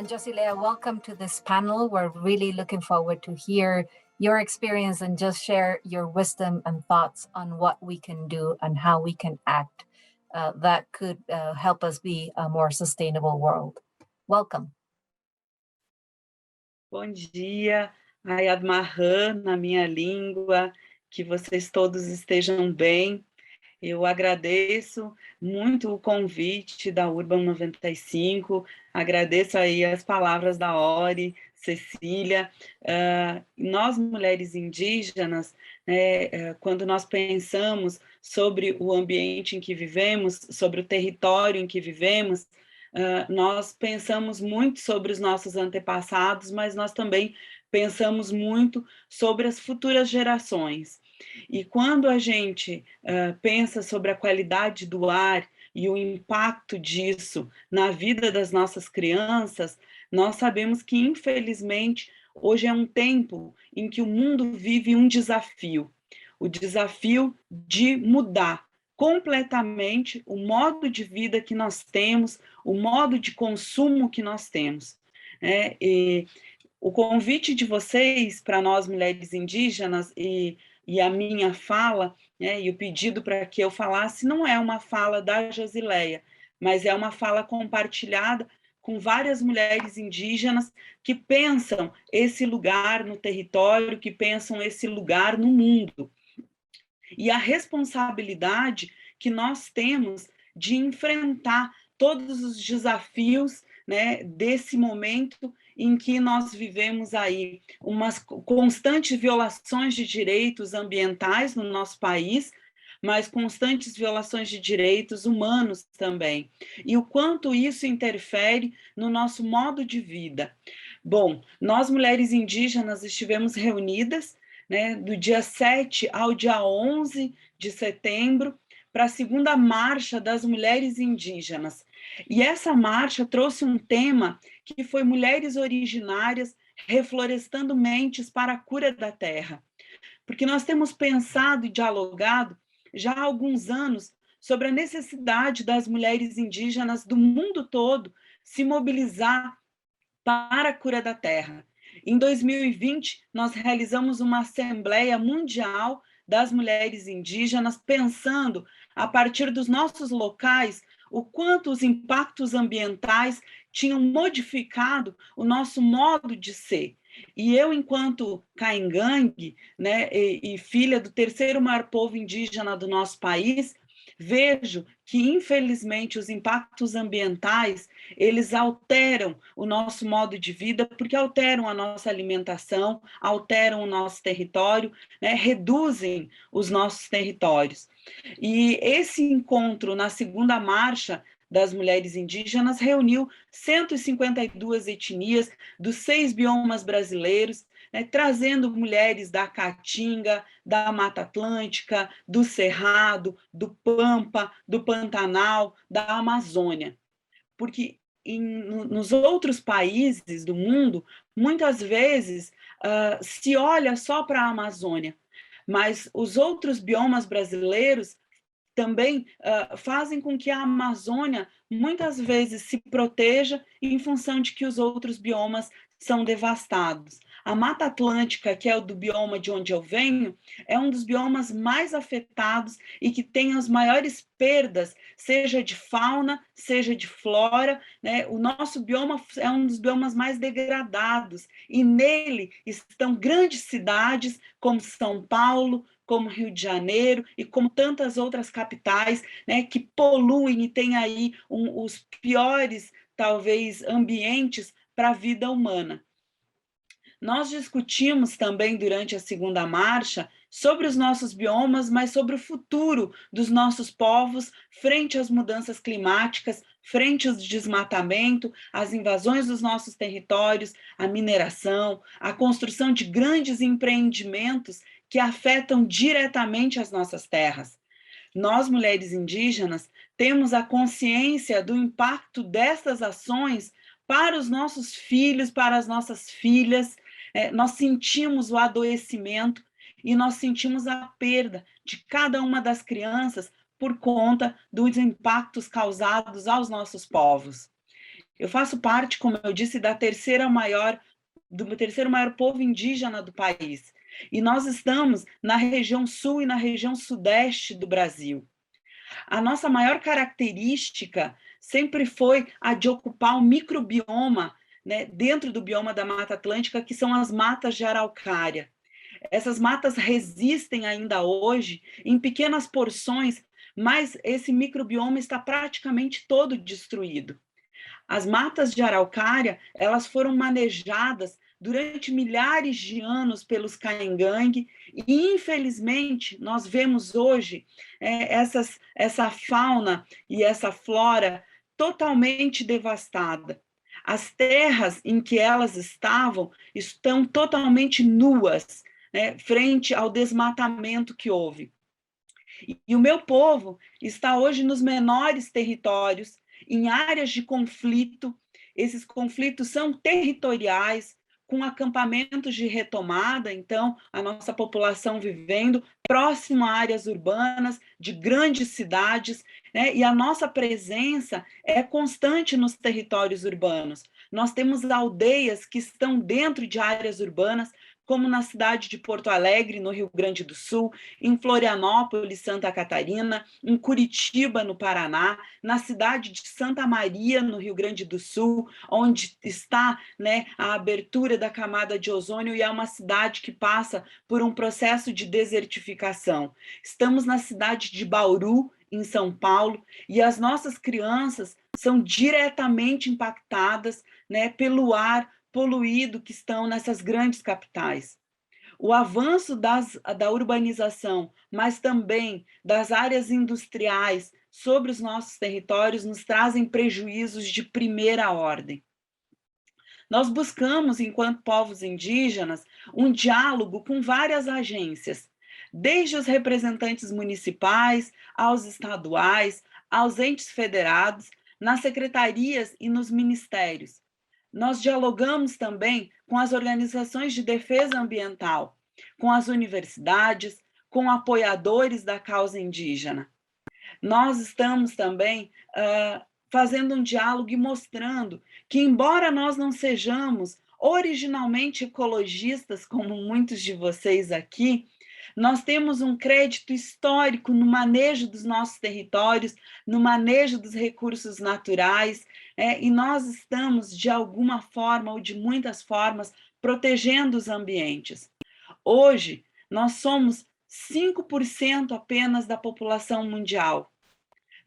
And Josilea, welcome to this panel. We're really looking forward to hear your experience and just share your wisdom and thoughts on what we can do and how we can act that could help us be a more sustainable world. Welcome. Bom dia, Ayad Mahan, na minha língua, que vocês todos estejam bem. Eu agradeço muito o convite da Urban 95, agradeço aí as palavras da Ori, Cecília. Nós, mulheres indígenas, quando nós pensamos sobre o ambiente em que vivemos, sobre o território em que vivemos, nós pensamos muito sobre os nossos antepassados, mas nós também pensamos muito sobre as futuras gerações. E quando a gente pensa sobre a qualidade do ar e o impacto disso na vida das nossas crianças, nós sabemos que, infelizmente, hoje é um tempo em que o mundo vive um desafio, o desafio de mudar completamente o modo de vida que nós temos, o modo de consumo que nós temos. E o convite de vocês para nós, mulheres indígenas, e a minha fala, e o pedido para que eu falasse, não é uma fala da Josileia, mas é uma fala compartilhada com várias mulheres indígenas que pensam esse lugar no território, que pensam esse lugar no mundo. E a responsabilidade que nós temos de enfrentar todos os desafios, desse momento em que nós vivemos aí umas constantes violações de direitos ambientais no nosso país, mas constantes violações de direitos humanos também. E o quanto isso interfere no nosso modo de vida. Bom, nós, mulheres indígenas, estivemos reunidas, do dia 7 ao dia 11 de setembro, para a segunda marcha das mulheres indígenas. E essa marcha trouxe um tema que foi mulheres originárias reflorestando mentes para a cura da terra. Porque nós temos pensado e dialogado já há alguns anos sobre a necessidade das mulheres indígenas do mundo todo se mobilizar para a cura da terra. Em 2020, nós realizamos uma Assembleia Mundial das Mulheres Indígenas, pensando, a partir dos nossos locais, o quanto os impactos ambientais tinham modificado o nosso modo de ser. E eu, enquanto caingangue, e filha do terceiro maior povo indígena do nosso país, vejo que, infelizmente, os impactos ambientais, eles alteram o nosso modo de vida, porque alteram a nossa alimentação, alteram o nosso território, reduzem os nossos territórios. E esse encontro na segunda marcha das mulheres indígenas reuniu 152 etnias dos 6 biomas brasileiros, trazendo mulheres da Caatinga, da Mata Atlântica, do Cerrado, do Pampa, do Pantanal, da Amazônia. Porque nos outros países do mundo, muitas vezes se olha só para a Amazônia, mas os outros biomas brasileiros também fazem com que a Amazônia muitas vezes se proteja em função de que os outros biomas são devastados. A Mata Atlântica, que é o do bioma de onde eu venho, é um dos biomas mais afetados e que tem as maiores perdas, seja de fauna, seja de flora. O nosso bioma é um dos biomas mais degradados, e nele estão grandes cidades como São Paulo, como Rio de Janeiro e como tantas outras capitais, que poluem e têm aí os piores, talvez, ambientes para a vida humana. Nós discutimos também durante a segunda marcha sobre os nossos biomas, mas sobre o futuro dos nossos povos frente às mudanças climáticas, frente ao desmatamento, às invasões dos nossos territórios, à mineração, à construção de grandes empreendimentos que afetam diretamente as nossas terras. Nós, mulheres indígenas, temos a consciência do impacto dessas ações para os nossos filhos, para as nossas filhas. Nós sentimos o adoecimento e nós sentimos a perda de cada uma das crianças por conta dos impactos causados aos nossos povos. Eu faço parte, como eu disse, do terceiro maior povo indígena do país. E nós estamos na região sul e na região sudeste do Brasil. A nossa maior característica sempre foi a de ocupar um microbioma, né, dentro do bioma da Mata Atlântica, que são as matas de araucária. Essas matas resistem ainda hoje em pequenas porções, mas esse microbioma está praticamente todo destruído. As matas de araucária, elas foram manejadas durante milhares de anos pelos caingangue e, infelizmente, nós vemos hoje essa fauna e essa flora totalmente devastada. As terras em que elas estavam estão totalmente nuas, né, frente ao desmatamento que houve. E o meu povo está hoje nos menores territórios, em áreas de conflito. Esses conflitos são territoriais, com acampamentos de retomada, então, a nossa população vivendo próximo a áreas urbanas, de grandes cidades, né? E a nossa presença é constante nos territórios urbanos. Nós temos aldeias que estão dentro de áreas urbanas, como na cidade de Porto Alegre, no Rio Grande do Sul, em Florianópolis, Santa Catarina, em Curitiba, no Paraná, na cidade de Santa Maria, no Rio Grande do Sul, onde está, né, a abertura da camada de ozônio, e é uma cidade que passa por um processo de desertificação. Estamos na cidade de Bauru, em São Paulo, e as nossas crianças são diretamente impactadas, né, pelo ar poluído que estão nessas grandes capitais. O avanço da urbanização, mas também das áreas industriais sobre os nossos territórios, nos trazem prejuízos de primeira ordem. Nós buscamos, enquanto povos indígenas, um diálogo com várias agências, desde os representantes municipais, aos estaduais, aos entes federados, nas secretarias e nos ministérios. Nós dialogamos também com as organizações de defesa ambiental, com as universidades, com apoiadores da causa indígena. Nós estamos também fazendo um diálogo e mostrando que, embora nós não sejamos originalmente ecologistas, como muitos de vocês aqui, nós temos um crédito histórico no manejo dos nossos territórios, no manejo dos recursos naturais, e nós estamos, de alguma forma ou de muitas formas, protegendo os ambientes. Hoje, nós somos 5% apenas da população mundial.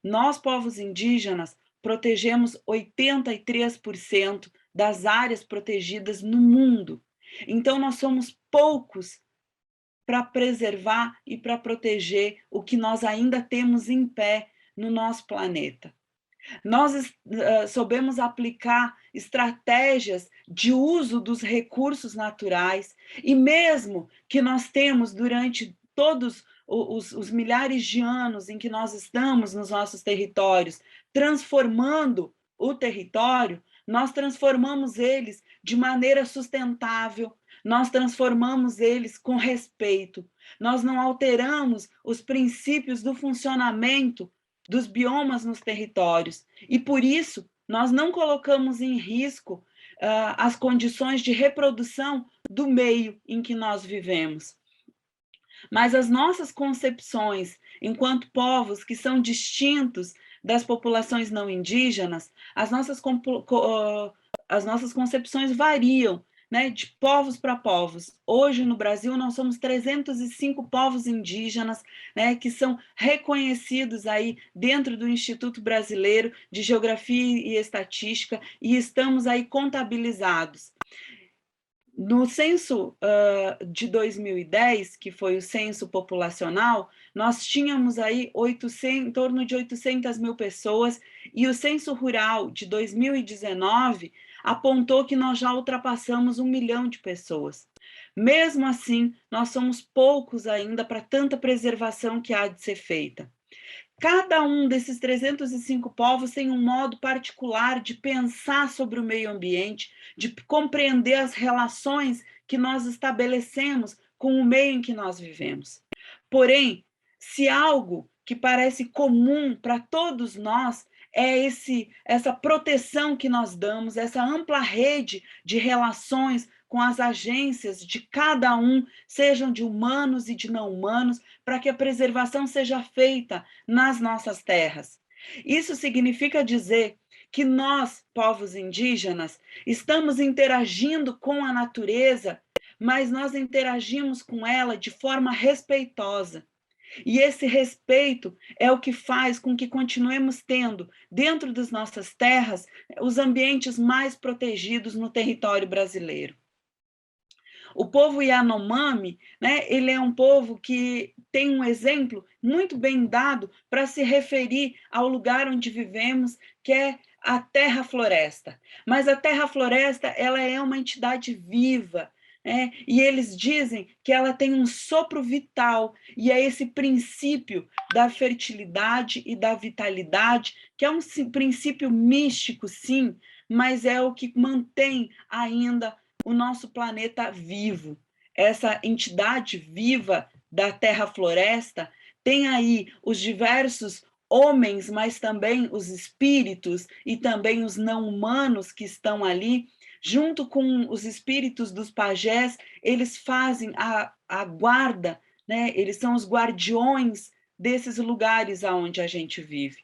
Nós, povos indígenas, protegemos 83% das áreas protegidas no mundo. Então, nós somos poucos para preservar e para proteger o que nós ainda temos em pé no nosso planeta. Nós soubemos aplicar estratégias de uso dos recursos naturais, e mesmo que nós temos, durante todos os milhares de anos em que nós estamos nos nossos territórios, transformando o território, nós transformamos eles de maneira sustentável, nós transformamos eles com respeito, nós não alteramos os princípios do funcionamento dos biomas nos territórios, e por isso nós não colocamos em risco as condições de reprodução do meio em que nós vivemos. Mas as nossas concepções, enquanto povos que são distintos das populações não indígenas, as nossas concepções variam, né, de povos para povos. Hoje, no Brasil, nós somos 305 povos indígenas, né, que são reconhecidos aí dentro do Instituto Brasileiro de Geografia e Estatística, e estamos aí contabilizados. No censo de 2010, que foi o censo populacional, nós tínhamos aí em torno de 800 mil pessoas, e o censo rural de 2019 apontou que nós já ultrapassamos 1 milhão de pessoas. Mesmo assim, nós somos poucos ainda para tanta preservação que há de ser feita. Cada um desses 305 povos tem um modo particular de pensar sobre o meio ambiente, de compreender as relações que nós estabelecemos com o meio em que nós vivemos. Porém, se algo que parece comum para todos nós é essa proteção que nós damos, essa ampla rede de relações com as agências de cada um, sejam de humanos e de não humanos, para que a preservação seja feita nas nossas terras. Isso significa dizer que nós, povos indígenas, estamos interagindo com a natureza, mas nós interagimos com ela de forma respeitosa. E esse respeito é o que faz com que continuemos tendo, dentro das nossas terras, os ambientes mais protegidos no território brasileiro. O povo Yanomami, né, ele é um povo que tem um exemplo muito bem dado para se referir ao lugar onde vivemos, que é a terra-floresta. Mas a terra-floresta, ela é uma entidade viva, né? E eles dizem que ela tem um sopro vital, e é esse princípio da fertilidade e da vitalidade, que é um princípio místico, sim, mas é o que mantém ainda o nosso planeta vivo. Essa entidade viva da terra-floresta tem aí os diversos homens, mas também os espíritos e também os não humanos que estão ali, junto com os espíritos dos pajés, eles fazem a guarda, né? Eles são os guardiões desses lugares aonde a gente vive.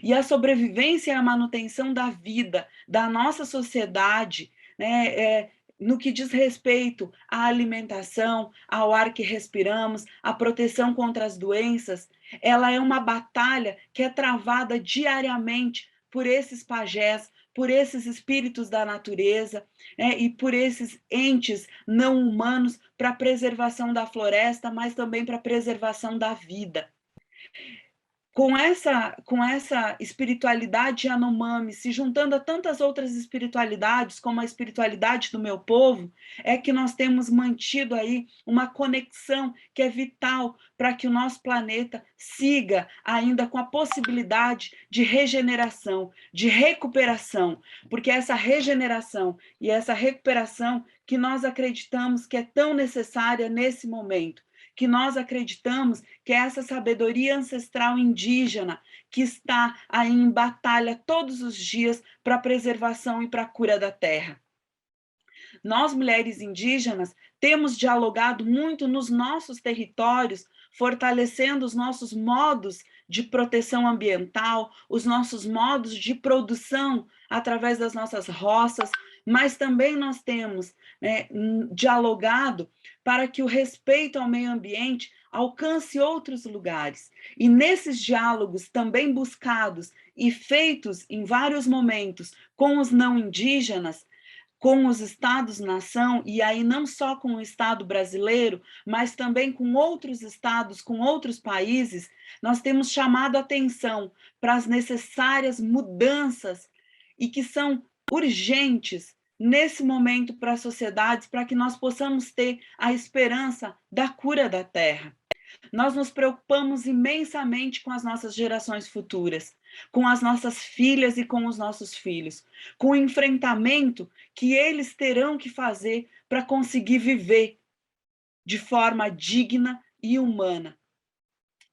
E a sobrevivência e a manutenção da vida da nossa sociedade, né, no que diz respeito à alimentação, ao ar que respiramos, à proteção contra as doenças, ela é uma batalha que é travada diariamente por esses pajés, por esses espíritos da natureza, e por esses entes não humanos para a preservação da floresta, mas também para a preservação da vida. Com essa espiritualidade Yanomami, se juntando a tantas outras espiritualidades, como a espiritualidade do meu povo, é que nós temos mantido aí uma conexão que é vital para que o nosso planeta siga ainda com a possibilidade de regeneração, de recuperação, porque essa regeneração e essa recuperação que nós acreditamos que é tão necessária nesse momento, que nós acreditamos que é essa sabedoria ancestral indígena que está aí em batalha todos os dias para a preservação e para a cura da terra. Nós, mulheres indígenas, temos dialogado muito nos nossos territórios, fortalecendo os nossos modos de proteção ambiental, os nossos modos de produção através das nossas roças, mas também nós temos, né, dialogado para que o respeito ao meio ambiente alcance outros lugares. E nesses diálogos também buscados e feitos em vários momentos com os não indígenas, com os estados-nação, e aí não só com o Estado brasileiro, mas também com outros estados, com outros países, nós temos chamado a atenção para as necessárias mudanças e que são urgentes nesse momento para as sociedades, para que nós possamos ter a esperança da cura da Terra. Nós nos preocupamos imensamente com as nossas gerações futuras, com as nossas filhas e com os nossos filhos, com o enfrentamento que eles terão que fazer para conseguir viver de forma digna e humana.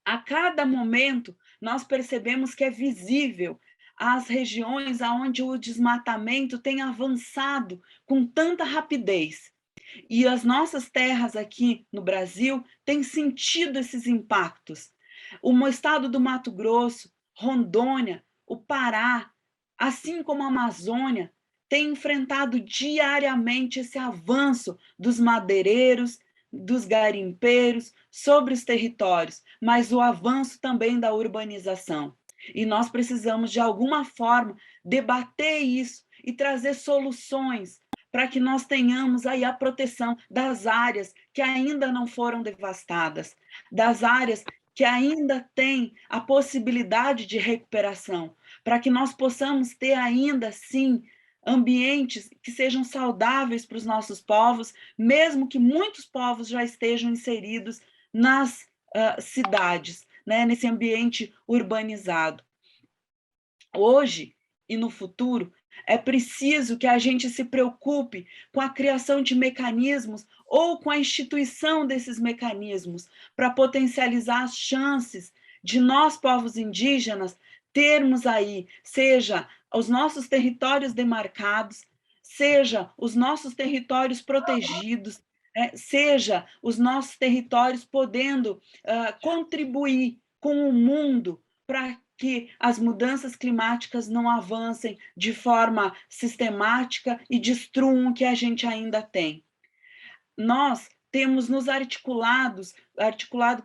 A cada momento, nós percebemos que é visível as regiões onde o desmatamento tem avançado com tanta rapidez. E as nossas terras aqui no Brasil têm sentido esses impactos. O estado do Mato Grosso, Rondônia, o Pará, assim como a Amazônia, têm enfrentado diariamente esse avanço dos madeireiros, dos garimpeiros sobre os territórios, mas o avanço também da urbanização. E nós precisamos, de alguma forma, debater isso e trazer soluções para que nós tenhamos aí a proteção das áreas que ainda não foram devastadas, das áreas que ainda têm a possibilidade de recuperação, para que nós possamos ter ainda, sim, ambientes que sejam saudáveis para os nossos povos, mesmo que muitos povos já estejam inseridos nas cidades, né, nesse ambiente urbanizado. Hoje e no futuro, é preciso que a gente se preocupe com a criação de mecanismos ou com a instituição desses mecanismos para potencializar as chances de nós, povos indígenas, termos aí, seja os nossos territórios demarcados, seja os nossos territórios protegidos, seja os nossos territórios podendo contribuir com o mundo para que as mudanças climáticas não avancem de forma sistemática e destruam o que a gente ainda tem. Nós temos nos articulado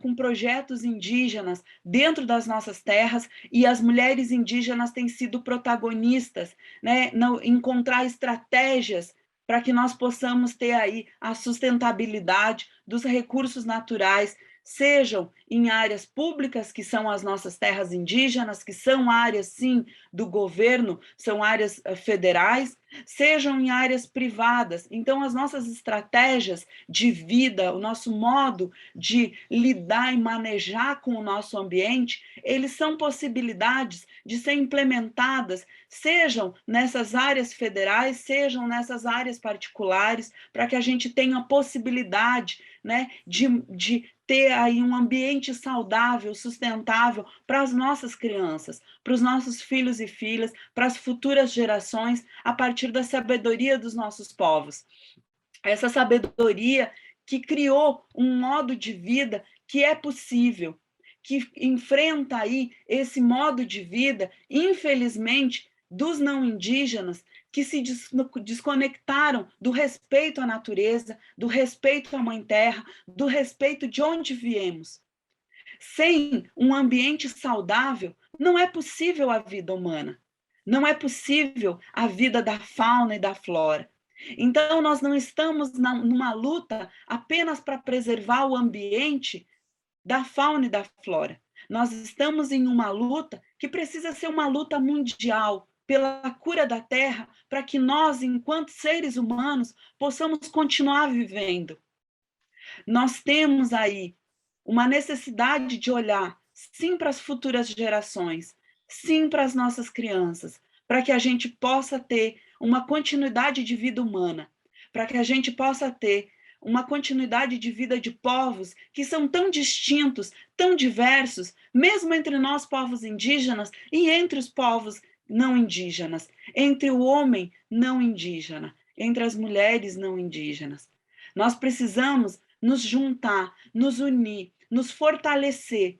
com projetos indígenas dentro das nossas terras, e as mulheres indígenas têm sido protagonistas, né, encontrar estratégias para que nós possamos ter aí a sustentabilidade dos recursos naturais, sejam em áreas públicas, que são as nossas terras indígenas, que são áreas, sim, do governo, são áreas federais, sejam em áreas privadas. Então, as nossas estratégias de vida, o nosso modo de lidar e manejar com o nosso ambiente, eles são possibilidades de ser implementadas, sejam nessas áreas federais, sejam nessas áreas particulares, para que a gente tenha a possibilidade, né, de ter aí um ambiente saudável, sustentável para as nossas crianças, para os nossos filhos e filhas, para as futuras gerações, a partir da sabedoria dos nossos povos. Essa sabedoria que criou um modo de vida que é possível, que enfrenta aí esse modo de vida, infelizmente, dos não indígenas, que se desconectaram do respeito à natureza, do respeito à Mãe Terra, do respeito de onde viemos. Sem um ambiente saudável, não é possível a vida humana, não é possível a vida da fauna e da flora. Então, nós não estamos numa luta apenas para preservar o ambiente da fauna e da flora. Nós estamos em uma luta que precisa ser uma luta mundial pela cura da Terra, para que nós, enquanto seres humanos, possamos continuar vivendo. Nós temos aí uma necessidade de olhar, sim, para as futuras gerações, sim, para as nossas crianças, para que a gente possa ter uma continuidade de vida humana, para que a gente possa ter uma continuidade de vida de povos que são tão distintos, tão diversos, mesmo entre nós, povos indígenas, e entre os povos não indígenas, entre o homem não indígena, entre as mulheres não indígenas. Nós precisamos nos juntar, nos unir, nos fortalecer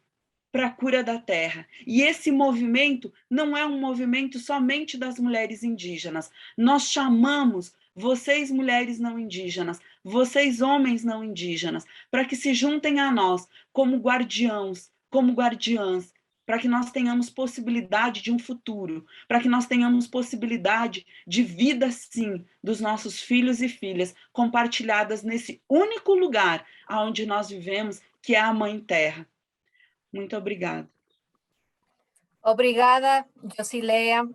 para a cura da terra. E esse movimento não é um movimento somente das mulheres indígenas. Nós chamamos vocês, mulheres não indígenas, vocês, homens não indígenas, para que se juntem a nós como guardiãos, como guardiãs, para que nós tenhamos possibilidade de um futuro, para que nós tenhamos possibilidade de vida, sim, dos nossos filhos e filhas, compartilhadas nesse único lugar onde nós vivemos, que é a Mãe Terra. Muito obrigada. Obrigada, Josileia.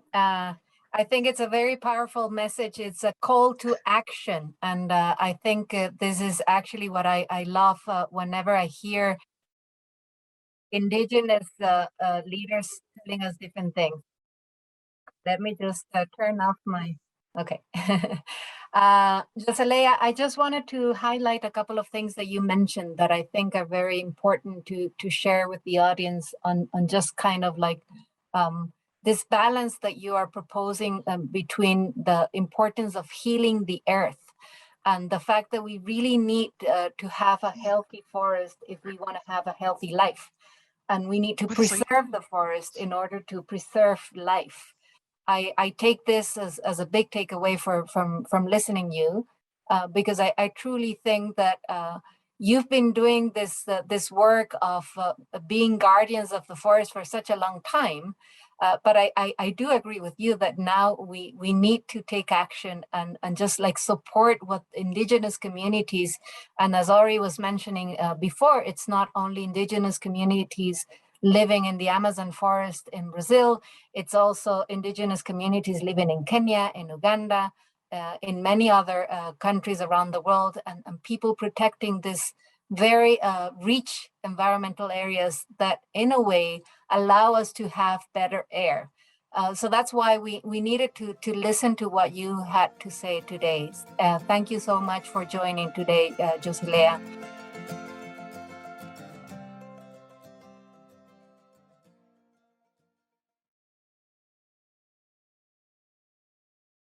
I think it's a very powerful message. It's a call to action. And I think this is actually what I love whenever I hear indigenous leaders telling us different things. Let me just turn off my, okay. Josileia, I just wanted to highlight a couple of things that you mentioned that I think are very important to share with the audience on just kind of like this balance that you are proposing between the importance of healing the earth and the fact that we really need to have a healthy forest if we want to have a healthy life. And we need to preserve the forest in order to preserve life. I take this as a big takeaway from listening you, because I truly think that you've been doing this work of being guardians of the forest for such a long time. But I do agree with you that now we need to take action and just like support what indigenous communities, and as Ori was mentioning before, it's not only indigenous communities living in the Amazon forest in Brazil, it's also indigenous communities living in Kenya, in Uganda, in many other countries around the world, and people protecting this very rich environmental areas that in a way allow us to have better air. So that's why we needed to listen to what you had to say today. Thank you so much for joining today, Josileia.